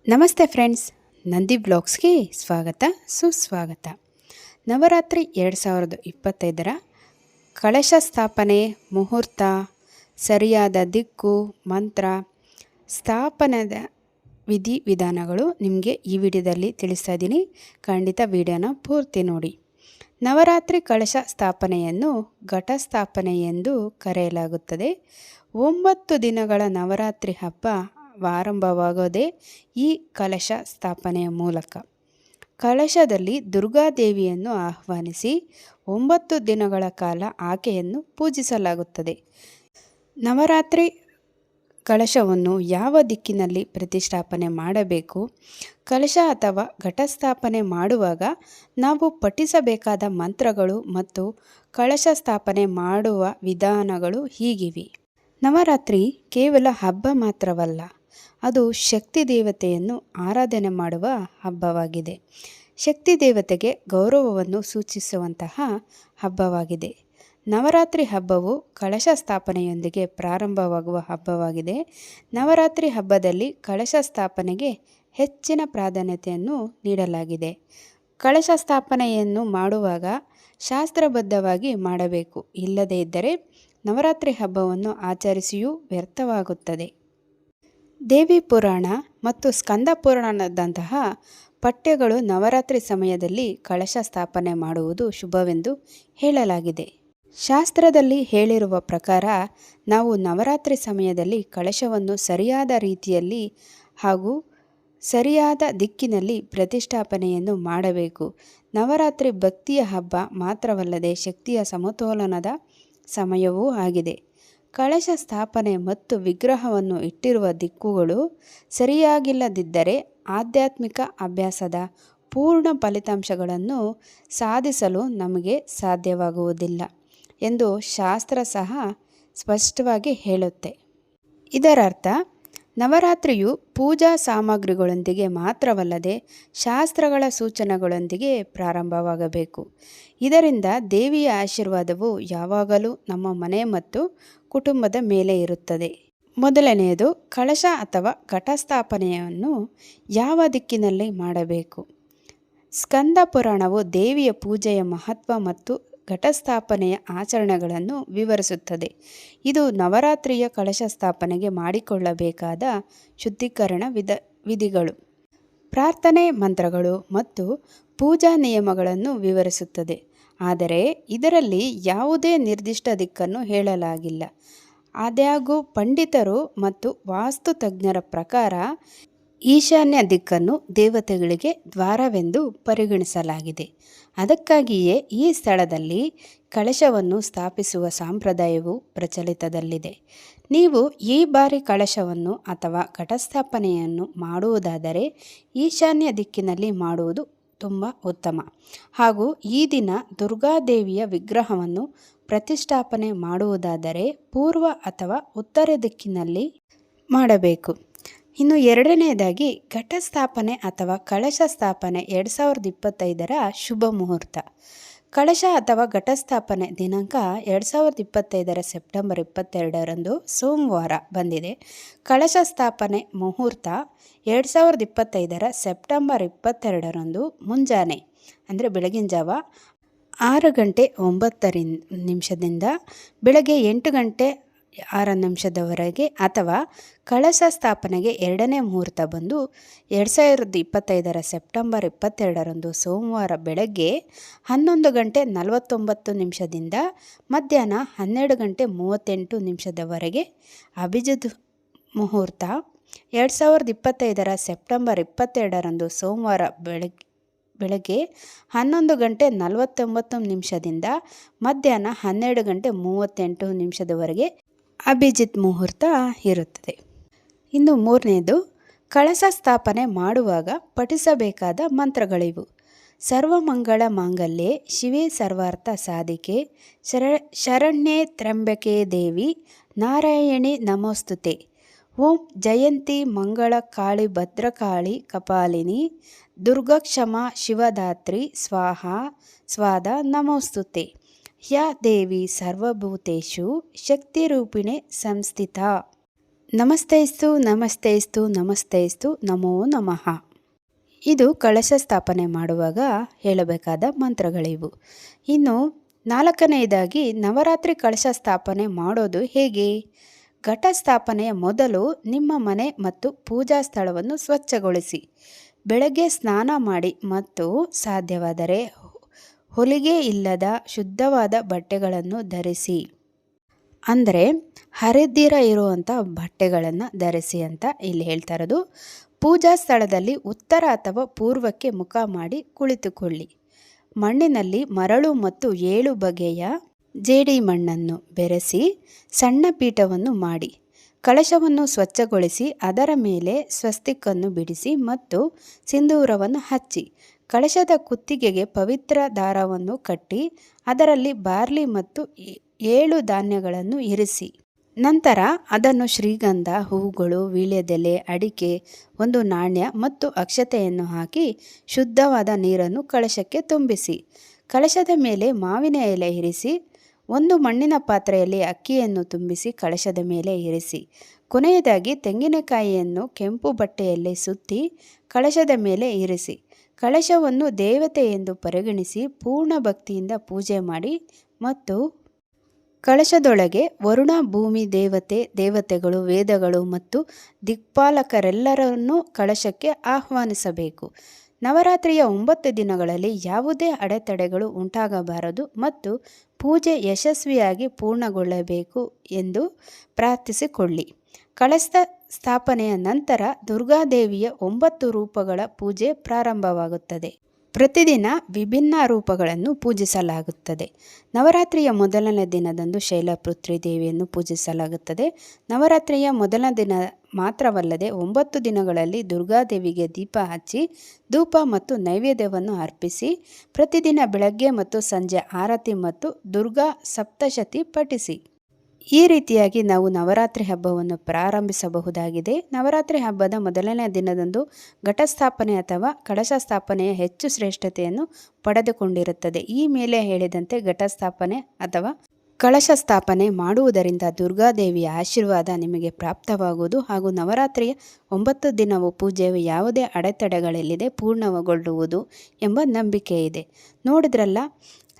ನಮಸ್ತೆ ಫ್ರೆಂಡ್ಸ್, ನಂದಿ ಬ್ಲಾಗ್ಸ್ಗೆ ಸ್ವಾಗತ ಸುಸ್ವಾಗತ. ನವರಾತ್ರಿ 2025ರ ಕಳಶ ಸ್ಥಾಪನೆ, ಮುಹೂರ್ತ, ಸರಿಯಾದ ದಿಕ್ಕು, ಮಂತ್ರ, ಸ್ಥಾಪನದ ವಿಧಿವಿಧಾನಗಳು ನಿಮಗೆ ಈ ವಿಡಿಯೋದಲ್ಲಿ ತಿಳಿಸ್ತಾ ಇದ್ದೀನಿ. ಖಂಡಿತ ವಿಡಿಯೋನ ಪೂರ್ತಿ ನೋಡಿ. ನವರಾತ್ರಿ ಕಳಶ ಸ್ಥಾಪನೆಯನ್ನು ಘಟ ಸ್ಥಾಪನೆ ಎಂದು ಕರೆಯಲಾಗುತ್ತದೆ. 9 ದಿನಗಳ ನವರಾತ್ರಿ ಹಬ್ಬ ಆರಂಭವಾಗೋದೇ ಈ ಕಲಶ ಸ್ಥಾಪನೆಯ ಮೂಲಕ. ಕಳಶದಲ್ಲಿ ದುರ್ಗಾದೇವಿಯನ್ನು ಆಹ್ವಾನಿಸಿ 9 ದಿನಗಳ ಕಾಲ ಆಕೆಯನ್ನು ಪೂಜಿಸಲಾಗುತ್ತದೆ. ನವರಾತ್ರಿ ಕಳಶವನ್ನು ಯಾವ ದಿಕ್ಕಿನಲ್ಲಿ ಪ್ರತಿಷ್ಠಾಪನೆ ಮಾಡಬೇಕು, ಕಲಶ ಅಥವಾ ಘಟಸ್ಥಾಪನೆ ಮಾಡುವಾಗ ನಾವು ಪಠಿಸಬೇಕಾದ ಮಂತ್ರಗಳು ಮತ್ತು ಕಳಶ ಸ್ಥಾಪನೆ ಮಾಡುವ ವಿಧಾನಗಳು ಹೀಗಿವೆ. ನವರಾತ್ರಿ ಕೇವಲ ಹಬ್ಬ ಮಾತ್ರವಲ್ಲ, ಅದು ಶಕ್ತಿ ದೇವತೆಯನ್ನು ಆರಾಧನೆ ಮಾಡುವ ಹಬ್ಬವಾಗಿದೆ. ಶಕ್ತಿ ದೇವತೆಗೆ ಗೌರವವನ್ನು ಸೂಚಿಸುವಂತಹ ಹಬ್ಬವಾಗಿದೆ. ನವರಾತ್ರಿ ಹಬ್ಬವು ಕಳಶ ಸ್ಥಾಪನೆಯೊಂದಿಗೆ ಪ್ರಾರಂಭವಾಗುವ ಹಬ್ಬವಾಗಿದೆ. ನವರಾತ್ರಿ ಹಬ್ಬದಲ್ಲಿ ಕಳಶ ಸ್ಥಾಪನೆಗೆ ಹೆಚ್ಚಿನ ಪ್ರಾಧಾನ್ಯತೆಯನ್ನು ನೀಡಲಾಗಿದೆ. ಕಳಶ ಸ್ಥಾಪನೆಯನ್ನು ಮಾಡುವಾಗ ಶಾಸ್ತ್ರಬದ್ಧವಾಗಿ ಮಾಡಬೇಕು. ಇಲ್ಲದೇ ಇದ್ದರೆ ನವರಾತ್ರಿ ಹಬ್ಬವನ್ನು ಆಚರಿಸಿಯೂ ವ್ಯರ್ಥವಾಗುತ್ತದೆ. ದೇವಿ ಪುರಾಣ ಮತ್ತು ಸ್ಕಂದ ಪುರಾಣದಂತಹ ಪಠ್ಯಗಳು ನವರಾತ್ರಿ ಸಮಯದಲ್ಲಿ ಕಳಶ ಸ್ಥಾಪನೆ ಮಾಡುವುದು ಶುಭವೆಂದು ಹೇಳಲಾಗಿದೆ. ಶಾಸ್ತ್ರದಲ್ಲಿ ಹೇಳಿರುವ ಪ್ರಕಾರ ನಾವು ನವರಾತ್ರಿ ಸಮಯದಲ್ಲಿ ಕಳಶವನ್ನು ಸರಿಯಾದ ರೀತಿಯಲ್ಲಿ ಹಾಗೂ ಸರಿಯಾದ ದಿಕ್ಕಿನಲ್ಲಿ ಪ್ರತಿಷ್ಠಾಪನೆಯನ್ನು ಮಾಡಬೇಕು. ನವರಾತ್ರಿ ಭಕ್ತಿಯ ಹಬ್ಬ ಮಾತ್ರವಲ್ಲದೆ ಶಕ್ತಿಯ ಸಮತೋಲನದ ಸಮಯವೂ ಆಗಿದೆ. ಕಳಶ ಸ್ಥಾಪನೆ ಮತ್ತು ವಿಗ್ರಹವನ್ನು ಇಟ್ಟಿರುವ ದಿಕ್ಕುಗಳು ಸರಿಯಾಗಿಲ್ಲದಿದ್ದರೆ ಆಧ್ಯಾತ್ಮಿಕ ಅಭ್ಯಾಸದ ಪೂರ್ಣ ಫಲಿತಾಂಶಗಳನ್ನು ಸಾಧಿಸಲು ನಮಗೆ ಸಾಧ್ಯವಾಗುವುದಿಲ್ಲ ಎಂದು ಶಾಸ್ತ್ರ ಸಹ ಸ್ಪಷ್ಟವಾಗಿ ಹೇಳುತ್ತೆ. ಇದರರ್ಥ ನವರಾತ್ರಿಯು ಪೂಜಾ ಸಾಮಗ್ರಿಗಳೊಂದಿಗೆ ಮಾತ್ರವಲ್ಲದೆ ಶಾಸ್ತ್ರಗಳ ಸೂಚನೆಗಳೊಂದಿಗೆ ಪ್ರಾರಂಭವಾಗಬೇಕು. ಇದರಿಂದ ದೇವಿಯ ಆಶೀರ್ವಾದವು ಯಾವಾಗಲೂ ನಮ್ಮ ಮನೆ ಮತ್ತು ಕುಟುಂಬದ ಮೇಲೆ ಇರುತ್ತದೆ. ಮೊದಲನೆಯದು, ಕಳಶ ಅಥವಾ ಘಟಸ್ಥಾಪನೆಯನ್ನು ಯಾವ ದಿಕ್ಕಿನಲ್ಲಿ ಮಾಡಬೇಕು. ಸ್ಕಂದ ಪುರಾಣವು ದೇವಿಯ ಪೂಜೆಯ ಮಹತ್ವ ಮತ್ತು ಘಟಸ್ಥಾಪನೆಯ ಆಚರಣೆಗಳನ್ನು ವಿವರಿಸುತ್ತದೆ. ಇದು ನವರಾತ್ರಿಯ ಕಳಶ ಸ್ಥಾಪನೆಗೆ ಮಾಡಿಕೊಳ್ಳಬೇಕಾದ ಶುದ್ಧೀಕರಣ ವಿಧಿಗಳು, ಪ್ರಾರ್ಥನೆ ಮಂತ್ರಗಳು ಮತ್ತು ಪೂಜಾ ನಿಯಮಗಳನ್ನು ವಿವರಿಸುತ್ತದೆ. ಆದರೆ ಇದರಲ್ಲಿ ಯಾವುದೇ ನಿರ್ದಿಷ್ಟ ದಿಕ್ಕನ್ನು ಹೇಳಲಾಗಿಲ್ಲ. ಆದಾಗ್ಯೂ ಪಂಡಿತರು ಮತ್ತು ವಾಸ್ತು ತಜ್ಞರ ಪ್ರಕಾರ ಈಶಾನ್ಯ ದಿಕ್ಕನ್ನು ದೇವತೆಗಳಿಗೆ ದ್ವಾರವೆಂದು ಪರಿಗಣಿಸಲಾಗಿದೆ. ಅದಕ್ಕಾಗಿಯೇ ಈ ಸ್ಥಳದಲ್ಲಿ ಕಳಶವನ್ನು ಸ್ಥಾಪಿಸುವ ಸಂಪ್ರದಾಯವು ಪ್ರಚಲಿತದಲ್ಲಿದೆ. ನೀವು ಈ ಬಾರಿ ಕಳಶವನ್ನು ಅಥವಾ ಘಟಸ್ಥಾಪನೆಯನ್ನು ಮಾಡುವುದಾದರೆ ಈಶಾನ್ಯ ದಿಕ್ಕಿನಲ್ಲಿ ಮಾಡುವುದು ತುಂಬ ಉತ್ತಮ. ಹಾಗೂ ಈ ದಿನ ದುರ್ಗಾದೇವಿಯ ವಿಗ್ರಹವನ್ನು ಪ್ರತಿಷ್ಠಾಪನೆ ಮಾಡುವುದಾದರೆ ಪೂರ್ವ ಅಥವಾ ಉತ್ತರ ದಿಕ್ಕಿನಲ್ಲಿ ಮಾಡಬೇಕು. ಇನ್ನು ಎರಡನೆಯದಾಗಿ, ಘಟಸ್ಥಾಪನೆ ಅಥವಾ ಕಳಶ ಸ್ಥಾಪನೆ 2025ರ ಶುಭ ಮುಹೂರ್ತ. ಕಳಶ ಅಥವಾ ಘಟಸ್ಥಾಪನೆ ದಿನಾಂಕ 2025ರ ಸೆಪ್ಟೆಂಬರ್ 22ರಂದು ಸೋಮವಾರ ಬಂದಿದೆ. ಕಳಶ ಸ್ಥಾಪನೆ ಮುಹೂರ್ತ 2025ರ ಸೆಪ್ಟೆಂಬರ್ 22ರಂದು ಮುಂಜಾನೆ ಅಂದರೆ ಬೆಳಗಿನ ಜಾವ 6:09 ಬೆಳಗ್ಗೆ 8:06 ಅಥವಾ ಕಳಶ ಸ್ಥಾಪನೆಗೆ ಎರಡನೇ ಮುಹೂರ್ತ ಬಂದು 2025ರ ಸೆಪ್ಟೆಂಬರ್ 22ರಂದು ಸೋಮವಾರ ಬೆಳಗ್ಗೆ 11:49 ಮಧ್ಯಾಹ್ನ 12:38 ಅಭಿಜಿತ್ ಮುಹೂರ್ತ 2025ರ ಸೆಪ್ಟೆಂಬರ್ 22ರಂದು ಸೋಮವಾರ ಬೆಳಗ್ಗೆ 11:49 ಮಧ್ಯಾಹ್ನ 12:38 ಅಭಿಜಿತ್ ಮುಹೂರ್ತ ಇರುತ್ತದೆ. ಇನ್ನು ಮೂರನೆಯದು, ಕಳಶ ಸ್ಥಾಪನೆ ಮಾಡುವಾಗ ಪಠಿಸಬೇಕಾದ ಮಂತ್ರಗಳಿವು. ಸರ್ವಮಂಗಳ ಮಾಂಗಲ್ಯೆ ಶಿವೆ ಸರ್ವಾರ್ಥ ಸಾಧಿಕೆ ಶರಣ್ಯೆ ತ್ರ್ಯಂಬಕೆ ದೇವಿ ನಾರಾಯಣಿ ನಮೋಸ್ತುತೆ. ಓಂ ಜಯಂತಿ ಮಂಗಳ ಕಾಳಿ ಭದ್ರಕಾಳಿ ಕಪಾಲಿನಿ ದುರ್ಗಾಕ್ಷಮಾ ಶಿವದಾತ್ರಿ ಸ್ವಾಹಾ ಸ್ವಾದ ನಮೋಸ್ತುತೆ. ಯಾ ದೇವಿ ಸರ್ವಭೂತೇಷು ಶಕ್ತಿರೂಪಿಣೆ ಸಂಸ್ಥಿತಾ. ನಮಸ್ತೇಸ್ತು ನಮಸ್ತೇಸ್ತು ನಮಸ್ತೇಸ್ತು ನಮೋ ನಮಃ. ಇದು ಕಳಶ ಸ್ಥಾಪನೆ ಮಾಡುವಾಗ ಹೇಳಬೇಕಾದ ಮಂತ್ರಗಳಿವು. ಇನ್ನು 4ನೇದಾಗಿ ನವರಾತ್ರಿ ಕಳಶ ಸ್ಥಾಪನೆ ಮಾಡೋದು ಹೇಗೆ? ಘಟ ಸ್ಥಾಪನೆಯ ಮೊದಲು ನಿಮ್ಮ ಮನೆ ಮತ್ತು ಪೂಜಾ ಸ್ಥಳವನ್ನು ಸ್ವಚ್ಛಗೊಳಿಸಿ. ಬೆಳಗ್ಗೆ ಸ್ನಾನ ಮಾಡಿ ಮತ್ತು ಸಾಧ್ಯವಾದರೆ ಹೊಲಿಗೆ ಇಲ್ಲದ ಶುದ್ಧವಾದ ಬಟ್ಟೆಗಳನ್ನು ಧರಿಸಿ. ಅಂದರೆ ಹರಿದಿರ ಇರುವಂಥ ಬಟ್ಟೆಗಳನ್ನು ಧರಿಸಿ ಅಂತ ಇಲ್ಲಿ ಹೇಳ್ತಾ ಇರೋದು. ಪೂಜಾ ಸ್ಥಳದಲ್ಲಿ ಉತ್ತರ ಅಥವಾ ಪೂರ್ವಕ್ಕೆ ಮುಖ ಮಾಡಿ ಕುಳಿತುಕೊಳ್ಳಿ. ಮಣ್ಣಿನಲ್ಲಿ ಮರಳು ಮತ್ತು 7 ಬಗೆಯ ಜೇಡಿ ಮಣ್ಣನ್ನು ಬೆರೆಸಿ ಸಣ್ಣ ಪೀಠವನ್ನು ಮಾಡಿ. ಕಳಶವನ್ನು ಸ್ವಚ್ಛಗೊಳಿಸಿ ಅದರ ಮೇಲೆ ಸ್ವಸ್ತಿಕನ್ನು ಬಿಡಿಸಿ ಮತ್ತು ಸಿಂಧೂರವನ್ನು ಹಚ್ಚಿ. ಕಳಶದ ಕುತ್ತಿಗೆಗೆ ಪವಿತ್ರ ದಾರವನ್ನು ಕಟ್ಟಿ ಅದರಲ್ಲಿ ಬಾರ್ಲಿ ಮತ್ತು 7 ಧಾನ್ಯಗಳನ್ನು ಇರಿಸಿ. ನಂತರ ಅದನ್ನು ಶ್ರೀಗಂಧ, ಹೂಗಳು, ವೀಳ್ಯದೆಲೆ, ಅಡಿಕೆ, 1 ನಾಣ್ಯ ಮತ್ತು ಅಕ್ಷತೆಯನ್ನು ಹಾಕಿ ಶುದ್ಧವಾದ ನೀರನ್ನು ಕಳಶಕ್ಕೆ ತುಂಬಿಸಿ. ಕಳಶದ ಮೇಲೆ ಮಾವಿನ ಎಲೆ ಇರಿಸಿ. 1 ಮಣ್ಣಿನ ಪಾತ್ರೆಯಲ್ಲಿ ಅಕ್ಕಿಯನ್ನು ತುಂಬಿಸಿ ಕಳಶದ ಮೇಲೆ ಇರಿಸಿ. ಕೊನೆಯದಾಗಿ ತೆಂಗಿನಕಾಯಿಯನ್ನು ಕೆಂಪು ಬಟ್ಟೆಯಲ್ಲಿ ಸುತ್ತಿ ಕಳಶದ ಮೇಲೆ ಇರಿಸಿ. ಕಳಶವನ್ನು ದೇವತೆ ಎಂದು ಪರಿಗಣಿಸಿ ಪೂರ್ಣ ಭಕ್ತಿಯಿಂದ ಪೂಜೆ ಮಾಡಿ ಮತ್ತು ಕಳಶದೊಳಗೆ ವರುಣ, ಭೂಮಿ ದೇವತೆಗಳು, ವೇದಗಳು ಮತ್ತು ದಿಕ್ಪಾಲಕರೆಲ್ಲರನ್ನೂ ಕಳಶಕ್ಕೆ ಆಹ್ವಾನಿಸಬೇಕು. ನವರಾತ್ರಿಯ 9 ದಿನಗಳಲ್ಲಿ ಯಾವುದೇ ಅಡೆತಡೆಗಳು ಉಂಟಾಗಬಾರದು ಮತ್ತು ಪೂಜೆ ಯಶಸ್ವಿಯಾಗಿ ಪೂರ್ಣಗೊಳ್ಳಬೇಕು ಎಂದು ಪ್ರಾರ್ಥಿಸಿಕೊಳ್ಳಿ. ಕಳಶ ಸ್ಥಾಪನೆಯ ನಂತರ ದುರ್ಗಾದೇವಿಯ 9 ರೂಪಗಳ ಪೂಜೆ ಪ್ರಾರಂಭವಾಗುತ್ತದೆ. ಪ್ರತಿದಿನ ವಿಭಿನ್ನ ರೂಪಗಳನ್ನು ಪೂಜಿಸಲಾಗುತ್ತದೆ. ನವರಾತ್ರಿಯ ಮೊದಲನೇ ದಿನದಂದು ಶೈಲಪುತ್ರಿ ದೇವಿಯನ್ನು ಪೂಜಿಸಲಾಗುತ್ತದೆ. ನವರಾತ್ರಿಯ ಮೊದಲ ದಿನ ಮಾತ್ರವಲ್ಲದೆ 9 ದಿನಗಳಲ್ಲಿ ದುರ್ಗಾದೇವಿಗೆ ದೀಪ ಹಚ್ಚಿ ಧೂಪ ಮತ್ತು ನೈವೇದ್ಯವನ್ನು ಅರ್ಪಿಸಿ. ಪ್ರತಿದಿನ ಬೆಳಗ್ಗೆ ಮತ್ತು ಸಂಜೆ ಆರತಿ ಮತ್ತು ದುರ್ಗಾ ಸಪ್ತಶತಿ ಪಠಿಸಿ. ಈ ರೀತಿಯಾಗಿ ನಾವು ನವರಾತ್ರಿ ಹಬ್ಬವನ್ನು ಪ್ರಾರಂಭಿಸಬಹುದಾಗಿದೆ. ನವರಾತ್ರಿ ಹಬ್ಬದ ಮೊದಲನೇ ದಿನದಂದು ಘಟಸ್ಥಾಪನೆ ಅಥವಾ ಕಳಶ ಸ್ಥಾಪನೆಯ ಹೆಚ್ಚು ಶ್ರೇಷ್ಠತೆಯನ್ನು ಪಡೆದುಕೊಂಡಿರುತ್ತದೆ. ಈ ಮೇಲೆ ಹೇಳಿದಂತೆ ಘಟಸ್ಥಾಪನೆ ಅಥವಾ ಕಳಶ ಸ್ಥಾಪನೆ ಮಾಡುವುದರಿಂದ ದುರ್ಗಾದೇವಿಯ ಆಶೀರ್ವಾದ ನಿಮಗೆ ಪ್ರಾಪ್ತವಾಗುವುದು ಹಾಗೂ ನವರಾತ್ರಿಯ 9 ದಿನವೂ ಪೂಜೆಯು ಯಾವುದೇ ಅಡೆತಡೆಗಳಿಲ್ಲದೆ ಪೂರ್ಣಗೊಳ್ಳುವುದು ಎಂಬ ನಂಬಿಕೆ ಇದೆ. ನೋಡಿದ್ರಲ್ಲ,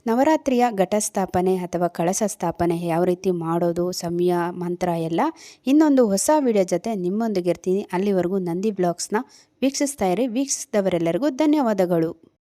ನವರಾತ್ರಿಯ ಘಟಸ್ಥಾಪನೆ ಅಥವಾ ಕಳಶ ಸ್ಥಾಪನೆ ಯಾವ ರೀತಿ ಮಾಡೋದು, ಸಮಯ, ಮಂತ್ರ ಎಲ್ಲ. ಇನ್ನೊಂದು ಹೊಸ ವಿಡಿಯೋ ಜೊತೆ ನಿಮ್ಮೊಂದಿಗೆ ಇರ್ತೀನಿ. ಅಲ್ಲಿವರೆಗೂ ನಂದಿ ಬ್ಲಾಗ್ಸ್ನ ವೀಕ್ಷಿಸ್ತಾ ಇರಿ. ವೀಕ್ಷಿಸಿದವರೆಲ್ಲರಿಗೂ ಧನ್ಯವಾದಗಳು.